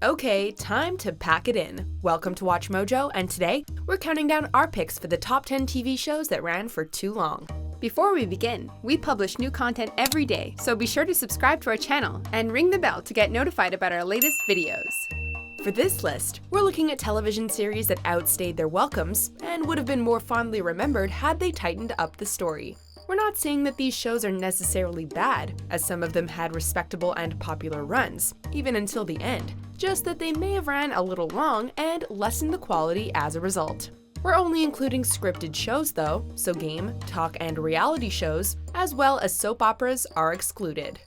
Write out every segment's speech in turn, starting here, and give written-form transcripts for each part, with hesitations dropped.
Okay, time to pack it in. Welcome to Watch Mojo, and today we're counting down our picks for the top 10 TV shows that ran for too long. Before we begin, we publish new content every day, so be sure to subscribe to our channel and ring the bell to get notified about our latest videos. For this list, we're looking at television series that outstayed their welcomes and would have been more fondly remembered had they tightened up the story. We're not saying that these shows are necessarily bad, as some of them had respectable and popular runs, even until the end, just that they may have ran a little long and lessened the quality as a result. We're only including scripted shows though, so game, talk, and reality shows, as well as soap operas, are excluded.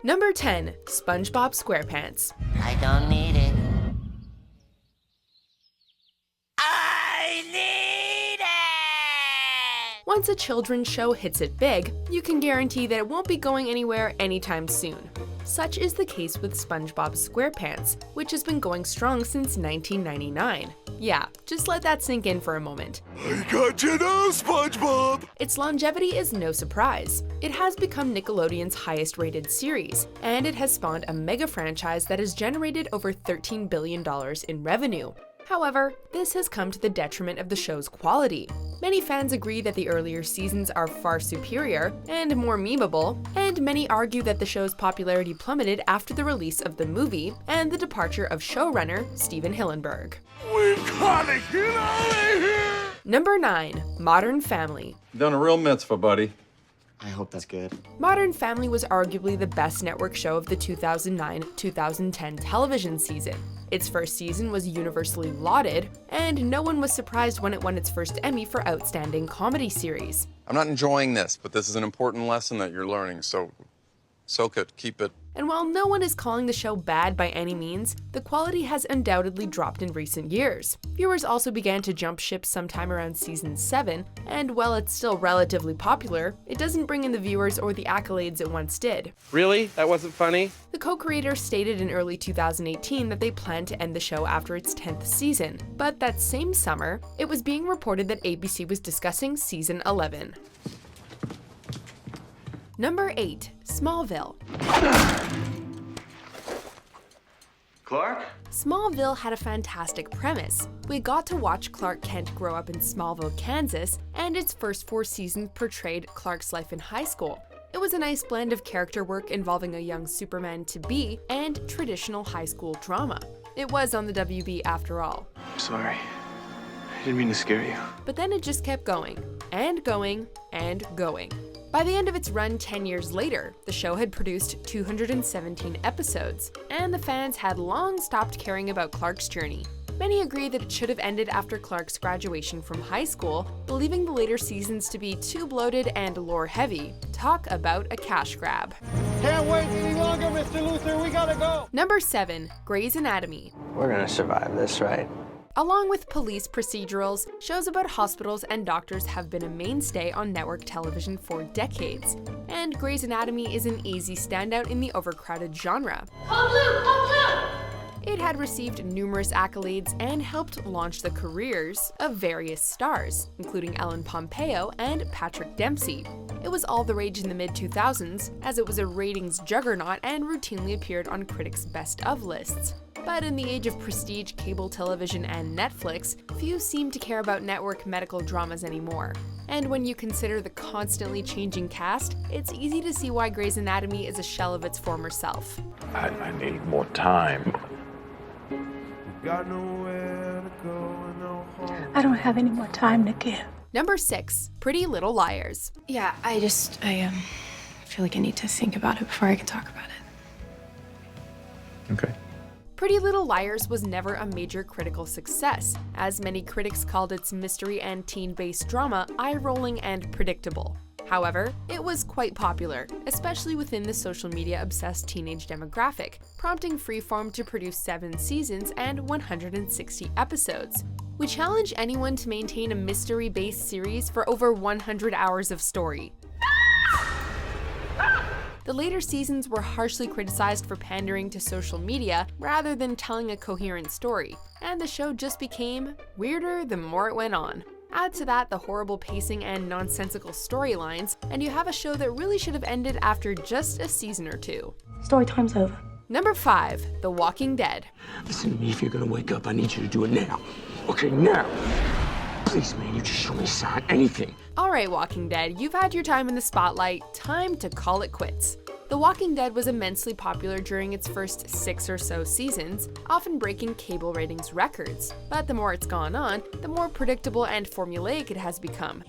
Number 10. SpongeBob SquarePants. I don't need it. Once a children's show hits it big, you can guarantee that it won't be going anywhere anytime soon. Such is the case with SpongeBob SquarePants, which has been going strong since 1999. Yeah, just let that sink in for a moment. I got you now, SpongeBob! Its longevity is no surprise. It has become Nickelodeon's highest rated series, and it has spawned a mega franchise that has generated over $13 billion in revenue. However, this has come to the detriment of the show's quality. Many fans agree that the earlier seasons are far superior and more memeable, and many argue that the show's popularity plummeted after the release of the movie and the departure of showrunner Steven Hillenburg. We've gotta get out of here! Number 9. Modern Family. Done a real mitzvah, buddy. I hope that's good. Modern Family was arguably the best network show of the 2009-2010 television season. Its first season was universally lauded, and no one was surprised when it won its first Emmy for Outstanding Comedy Series. I'm not enjoying this, but this is an important lesson that you're learning, so soak it, keep it. And while no one is calling the show bad by any means, the quality has undoubtedly dropped in recent years. Viewers also began to jump ship sometime around season 7, and while it's still relatively popular, it doesn't bring in the viewers or the accolades it once did. Really? That wasn't funny? The co-creators stated in early 2018 that they planned to end the show after its 10th season, but that same summer, it was being reported that ABC was discussing season 11. Number 8. Smallville. Clark? Smallville had a fantastic premise. We got to watch Clark Kent grow up in Smallville, Kansas, and its first 4 seasons portrayed Clark's life in high school. It was a nice blend of character work involving a young Superman-to-be and traditional high school drama. It was on the WB after all. I'm sorry. I didn't mean to scare you. But then it just kept going, and going, and going. By the end of its run 10 years later, the show had produced 217 episodes, and the fans had long stopped caring about Clark's journey. Many agree that it should have ended after Clark's graduation from high school, believing the later seasons to be too bloated and lore-heavy. Talk about a cash grab. Can't wait any longer, Mr. Luther. We gotta go. Number 7. Grey's Anatomy. We're gonna survive this, right? Along with police procedurals, shows about hospitals and doctors have been a mainstay on network television for decades. And Grey's Anatomy is an easy standout in the overcrowded genre. Code blue, code blue! It had received numerous accolades and helped launch the careers of various stars, including Ellen Pompeo and Patrick Dempsey. It was all the rage in the mid-2000s, as it was a ratings juggernaut and routinely appeared on critics' best-of lists. But in the age of prestige cable television and Netflix, few seem to care about network medical dramas anymore. And when you consider the constantly changing cast, it's easy to see why Grey's Anatomy is a shell of its former self. I need more time. I don't have any more time to give. Number 6. Pretty Little Liars. Yeah, I feel like I need to think about it before I can talk about it. Okay. Pretty Little Liars was never a major critical success, as many critics called its mystery and teen-based drama eye-rolling and predictable. However, it was quite popular, especially within the social media-obsessed teenage demographic, prompting Freeform to produce 7 seasons and 160 episodes. We challenge anyone to maintain a mystery-based series for over 100 hours of story. The later seasons were harshly criticized for pandering to social media rather than telling a coherent story, and the show just became weirder the more it went on. Add to that the horrible pacing and nonsensical storylines, and you have a show that really should have ended after just a season or two. Story time's over. Number 5, The Walking Dead. Listen to me, if you're gonna wake up, I need you to do it now. Okay, now. Please, man, you just show me a sign, anything. Alright, Walking Dead, you've had your time in the spotlight, time to call it quits. The Walking Dead was immensely popular during its first 6 or so seasons, often breaking cable ratings records. But the more it's gone on, the more predictable and formulaic it has become.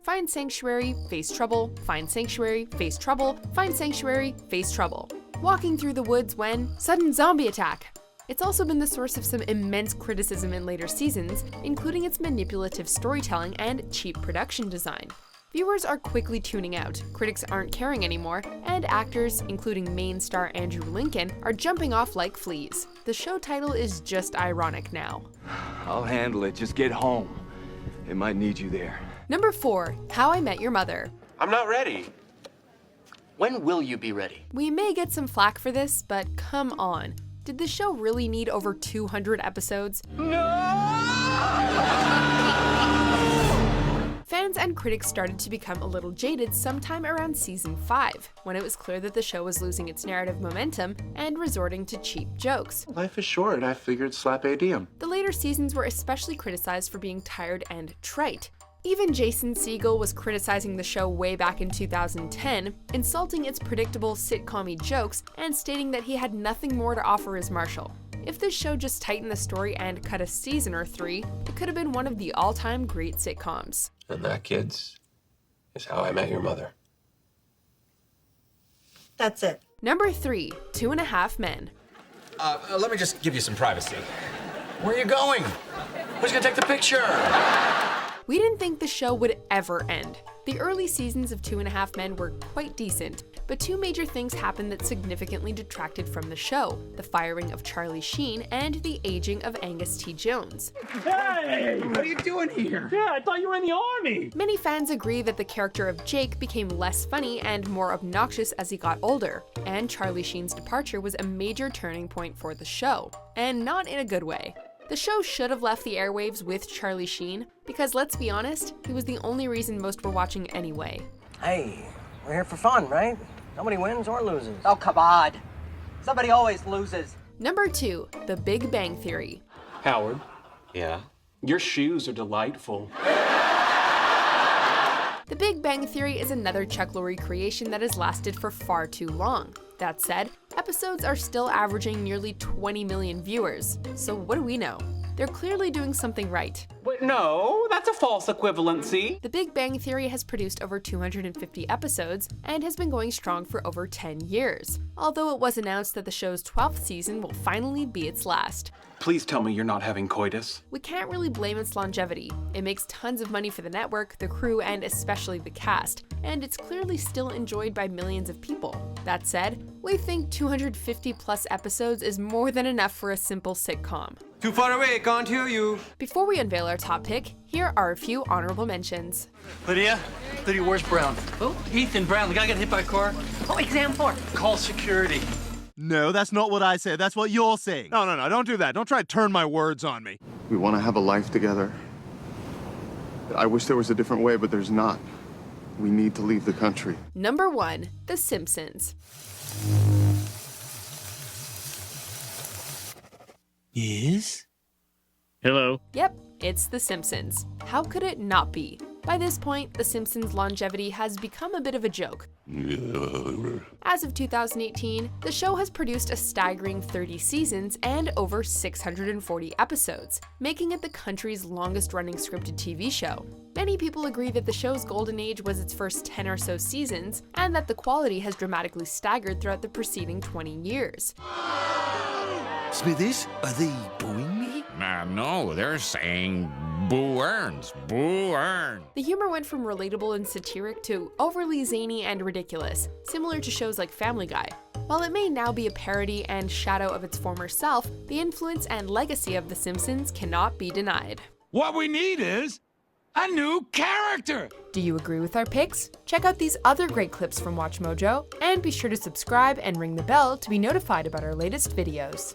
Find sanctuary, face trouble, find sanctuary, face trouble, find sanctuary, face trouble. Walking through the woods when sudden zombie attack. It's also been the source of some immense criticism in later seasons, including its manipulative storytelling and cheap production design. Viewers are quickly tuning out, critics aren't caring anymore, and actors, including main star Andrew Lincoln, are jumping off like fleas. The show title is just ironic now. I'll handle it. Just get home. They might need you there. Number 4, How I Met Your Mother. I'm not ready. When will you be ready? We may get some flack for this, but come on. Did the show really need over 200 episodes? Fans and critics started to become a little jaded sometime around season 5, when it was clear that the show was losing its narrative momentum and resorting to cheap jokes. Life is short. I figured slap ADM. The later seasons were especially criticized for being tired and trite. Even Jason Segel was criticizing the show way back in 2010, insulting its predictable sitcom-y jokes and stating that he had nothing more to offer as Marshall. If this show just tightened the story and cut a season or 3, it could have been one of the all-time great sitcoms. And that, kids, is How I Met Your Mother. That's it. Number 3, 2.5 Men. Let me just give you some privacy. Where are you going? Who's gonna take the picture? We didn't think the show would ever end. The early seasons of 2.5 Men were quite decent, but 2 major things happened that significantly detracted from the show: the firing of Charlie Sheen and the aging of Angus T. Jones. Hey, what are you doing here? Yeah, I thought you were in the army. Many fans agree that the character of Jake became less funny and more obnoxious as he got older, and Charlie Sheen's departure was a major turning point for the show, and not in a good way. The show should have left the airwaves with Charlie Sheen, because let's be honest, he was the only reason most were watching anyway. Hey, we're here for fun, right? Nobody wins or loses. Oh, come on. Somebody always loses. Number 2, The Big Bang Theory. Howard. Yeah? Your shoes are delightful. The Big Bang Theory is another Chuck Lorre creation that has lasted for far too long. That said, episodes are still averaging nearly 20 million viewers, so what do we know? They're clearly doing something right. Wait, no, that's a false equivalency. The Big Bang Theory has produced over 250 episodes and has been going strong for over 10 years, although it was announced that the show's 12th season will finally be its last. Please tell me you're not having coitus. We can't really blame its longevity. It makes tons of money for the network, the crew, and especially the cast, and it's clearly still enjoyed by millions of people. That said, we think 250 plus episodes is more than enough for a simple sitcom. Too far away, can't hear you. Before we unveil our top pick, here are a few honorable mentions. Lydia, where's Brown? Oh, Ethan Brown, the guy got hit by a car. Oh, exam 4. Call security. No, that's not what I said. That's what you're saying. No, don't do that. Don't try to turn my words on me. We want to have a life together. I wish there was a different way, but there's not. We need to leave the country. Number 1, The Simpsons. Yes? Hello? Yep, it's The Simpsons. How could it not be? By this point, The Simpsons' longevity has become a bit of a joke. As of 2018, the show has produced a staggering 30 seasons and over 640 episodes, making it the country's longest-running scripted TV show. Many people agree that the show's golden age was its first 10 or so seasons, and that the quality has dramatically staggered throughout the preceding 20 years. Smithies, are they booing me? No, they're saying boo earns, boo earn. The humor went from relatable and satiric to overly zany and ridiculous, similar to shows like Family Guy. While it may now be a parody and shadow of its former self, the influence and legacy of The Simpsons cannot be denied. What we need is A new character! Do you agree with our picks? Check out these other great clips from WatchMojo, and be sure to subscribe and ring the bell to be notified about our latest videos.